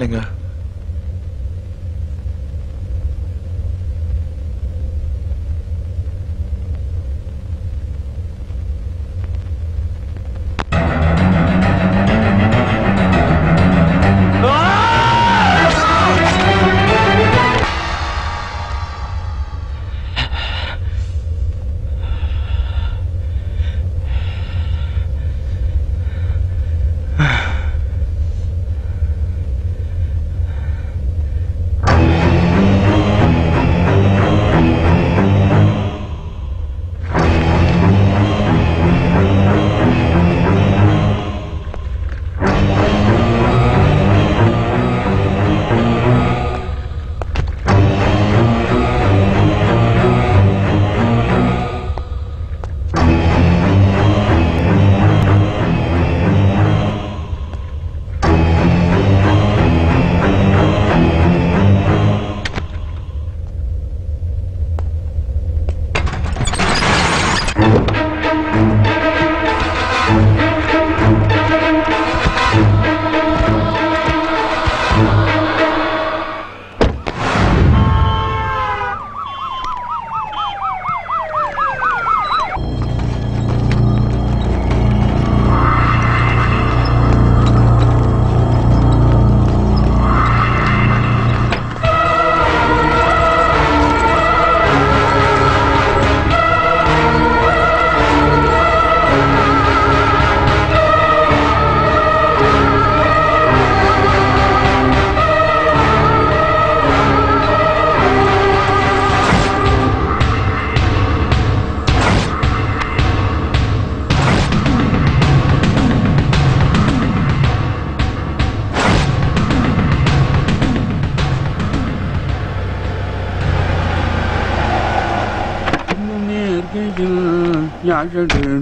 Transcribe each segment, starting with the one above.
பரவாயில்லைங்க.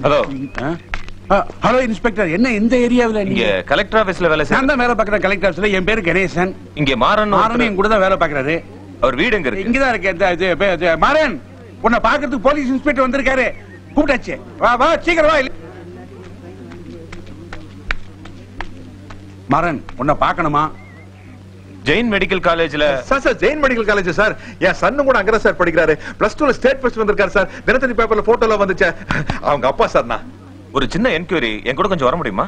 Hello hello inspector, என்ன இந்த ஏரியாவில் இங்க கலெக்டர் ஆபீஸ்ல வேலை செய்ய? நான் தான் வேலை பார்க்குறேன் கலெக்டர் ஆபீஸ்ல. என் பேரு கணேசன். இங்க மாறன் என் கூட தான் வேலை பார்க்கறாரு. அவர் வீடு எங்க இருக்கு? இங்கதான் இருக்கு. மாறன், உன்னை பார்க்கறதுக்கு போலீஸ் இன்ஸ்பெக்டர் வந்திருக்காரு. கூப்பிட்டாச்சு, வா வா சீக்கிரம் வா. மாறன், உன்னை பார்க்கணுமா? ஜெயின் மெடிக்கல் காலேஜ்ல. Sir Jain medical college sir. என் சன்னு கூட அங்கதான் சார் படிக்கிறாரு. +2ல ஸ்டேட் ஃபர்ஸ்ட் வந்திருக்காரு சார். தினத்தனி பேப்பர்ல போட்டோல வந்துச்சு. அவங்க அப்பா சார். நான் ஒரு சின்ன என்கொயரி, என் கூட கொஞ்சம் வர முடியுமா?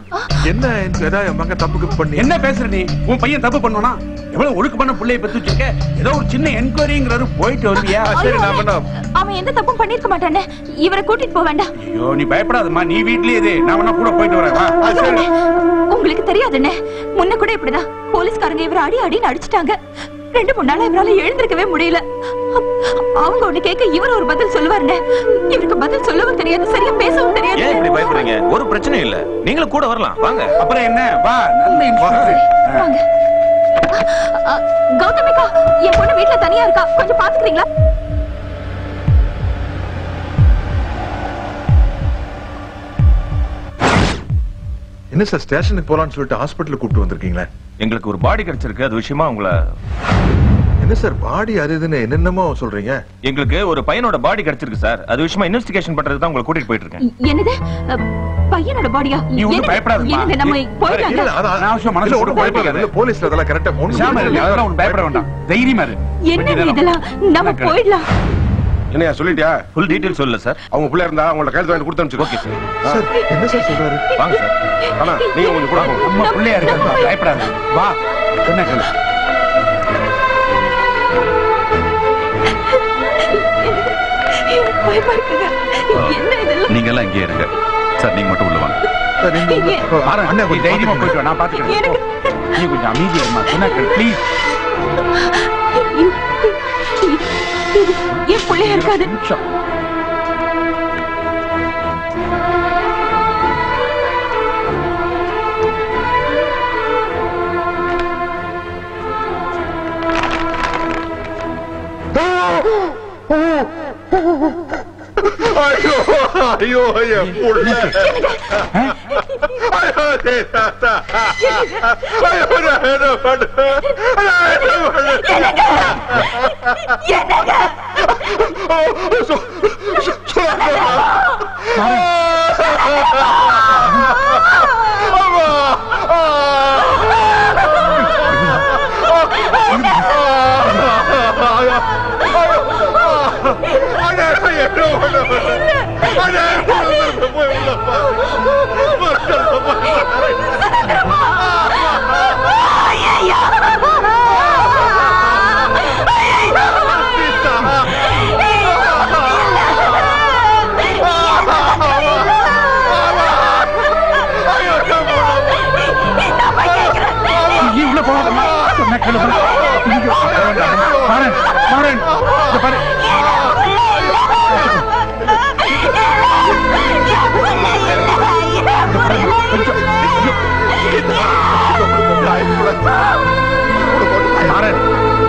என்ன ஏதாவது மங்க தப்புக்கு பண்ணி என்ன பேசுற நீ? உன் பையன் தப்பு பண்ணுவானா? எவ்வளவு ஒழுக்கமான புள்ளைய பெத்து வச்சிருக்க. ஏதோ ஒரு சின்ன என்கொயரிங்கறாரு, போயிட்டு வருவியா? சரி, நான் பண்ண. அவன் எந்த தப்பும் பண்ணிருக்க மாட்டானே. இவரை கூட்டிட்டு போக வேண்டாம். ஐயோ, நீ பயப்படாதம்மா. நீ வீட்லயே இரு, நான் வேணா கூட போயிட்டு வரேன். வா. சரி. உங்களுக்கு தெரியாதுண்ணே, முன்ன கூட இப்படிதான் போலீஸ்காரங்க இவரை அடின்னு அடிச்சிட்டாங்க. 2-3 நாளா இவரால எழுந்திருக்கவே முடியல. அவங்க ஒண்ணு கேட்க இவர் ஒரு பதில் சொல்லுவாருண்ணே. இவருக்கு பதில் சொல்லவும் தெரியாது, சரியா பேசவும் தெரியாது. ஏன் இப்படி பயப்படுறீங்க? ஒரு பிரச்சனையும் இல்ல, நீங்களும் கூட வரலாம். வாங்க. அப்புறம் என்ன? வா, நல்ல இன்ஸ்பெக்டர். வாங்க. கௌதமிகா, என் பொண்ணு வீட்டுல தனியா இருக்கா, கொஞ்சம் பாத்துக்கிறீங்களா? என்ன சார், ஸ்டேஷனுக்கு போலான்னு சொல்லிட்டு ஹாஸ்பிட்டலுக்கு கூப்பிட்டு வந்திருக்கீங்களா? எங்களுக்கு ஒரு பாடி கிடைச்சிருக்கு, அது விஷயமா உங்களை. என்ன சார் பாடி அதுன்னு என்னென்னமோ சொல்றீங்க? எங்களுக்கு ஒரு பையனோட பாடி கிடைச்சிருக்கு சார், அது விஷயமா இன்வெஸ்டிகேஷன் பண்றதுக்கு தான் உங்களை கூட்டிட்டு போயிட்டு இருக்கேன். என்னது? பையனோட பாடியா? நீ ஒண்ணும் பயப்படாதம்மா. நம்ம போயிடலாம். இல்ல, அனாவசியம் மனசுல ஒண்ணும் பயப்படாத. போலீஸ்ல அதெல்லாம் கரெக்ட்டா அதெல்லாம் ஒண்ணும் பயப்பட வேண்டாம். தைரியமா இரு. என்ன இதெல்லாம்? நம்ம போயிடலாம். என்னையா சொல்லிட்டியா? ஃபுல் டீடைல் சொல்லல சார். அவங்க பிள்ளை இருந்தா அவங்கள கையெழுத்து வாங்கி கொடுத்து அனுப்பிச்சு. Okay sir. சார் என்ன சார் சொல்றாரு? வாங்க சார். ஆனா நீங்க கொஞ்சம் கூட போங்க. நம்ம பிள்ளையா இருக்கா, பயப்படாத. வா. என்ன கேளு? நீங்க எல்லாம் இங்கே இருங்க சார், நீங்க மட்டும் உள்ள வாங்க. அண்ணா கொஞ்சம் தைரியமா போயிட்டு வா, நான் பாத்துக்கிறேன். நீ கொஞ்சம் அமைதியா இருமா. சொன்னா கேளு ப்ளீஸ். என் பிள்ளையா இருக்காது. ஐயோ ஐயோ என் புள்ள. ஐயோ தாத்தா. ஐயோ நான் என்ன பண்ணுவேன்?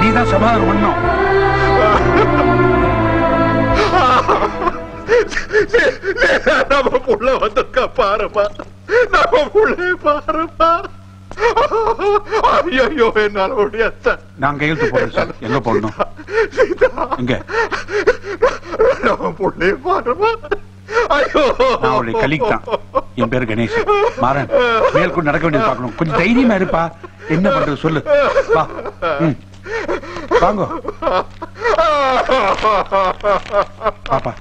நீதான் சமாதானம் பண்ணும். நம்ம புள்ள வந்திருக்கா பாருப்பா, நம்ம புள்ளே பாருப்பா. ஐயோ என்னால முடியாது. நான் கையெழுத்து போடுறேன் சார். எங்க போடணும்? எங்க? நம்ம புள்ளே பாருப்பா. ஐயோ நான் அவருடைய கலீக் தான். என் பேரு கணேஷ். மாறன், மேற்கொண்டு நடக்க வேண்டியது பார்க்கணும். கொஞ்சம் தைரியமா இருப்பா. என்ன பண்றது சொல்லு. வா. வாங்க பாப்பா.